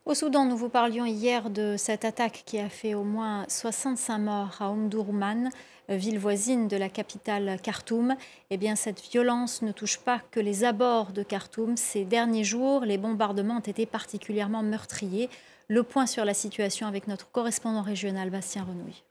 Au Soudan, nous vous parlions hier de cette attaque qui a fait au moins 65 morts à Omdurman, ville voisine de la capitale Khartoum. Eh bien, cette violence ne touche pas que les abords de Khartoum. Ces derniers jours, les bombardements ont été particulièrement meurtriers. Le point sur la situation avec notre correspondant régional, Bastien Renouille.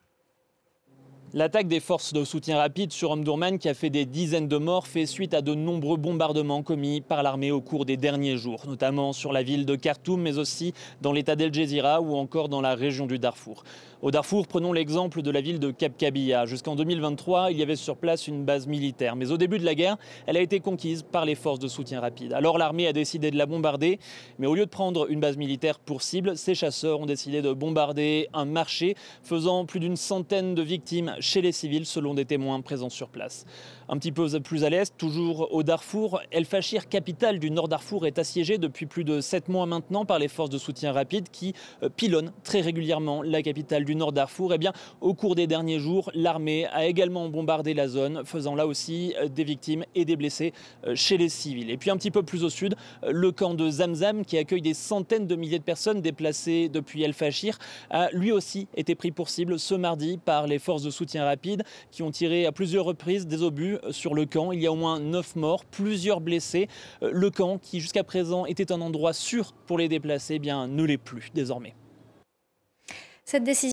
L'attaque des forces de soutien rapide sur Omdurman, qui a fait des dizaines de morts, fait suite à de nombreux bombardements commis par l'armée au cours des derniers jours, notamment sur la ville de Khartoum, mais aussi dans l'état d'El Gezira ou encore dans la région du Darfour. Au Darfour, prenons l'exemple de la ville de Kapkabia. Jusqu'en 2023, il y avait sur place une base militaire. Mais au début de la guerre, elle a été conquise par les forces de soutien rapide. Alors l'armée a décidé de la bombarder. Mais au lieu de prendre une base militaire pour cible, ces chasseurs ont décidé de bombarder un marché, faisant plus d'une centaine de victimes chez les civils, selon des témoins présents sur place. Un petit peu plus à l'est, toujours au Darfour, El Fachir, capitale du Nord Darfour, est assiégée depuis plus de 7 mois maintenant par les forces de soutien rapide qui pilonnent très régulièrement la capitale du Nord Darfour. Eh bien, au cours des derniers jours, l'armée a également bombardé la zone, faisant là aussi des victimes et des blessés chez les civils. Et puis un petit peu plus au sud, le camp de Zamzam, qui accueille des centaines de milliers de personnes déplacées depuis El Fachir, a lui aussi été pris pour cible ce mardi par les forces de soutien rapide qui ont tiré à plusieurs reprises des obus sur le camp. Il y a au moins 9 morts, plusieurs blessés. Le camp, qui jusqu'à présent était un endroit sûr pour les déplacés, eh bien, ne l'est plus désormais. Cette décision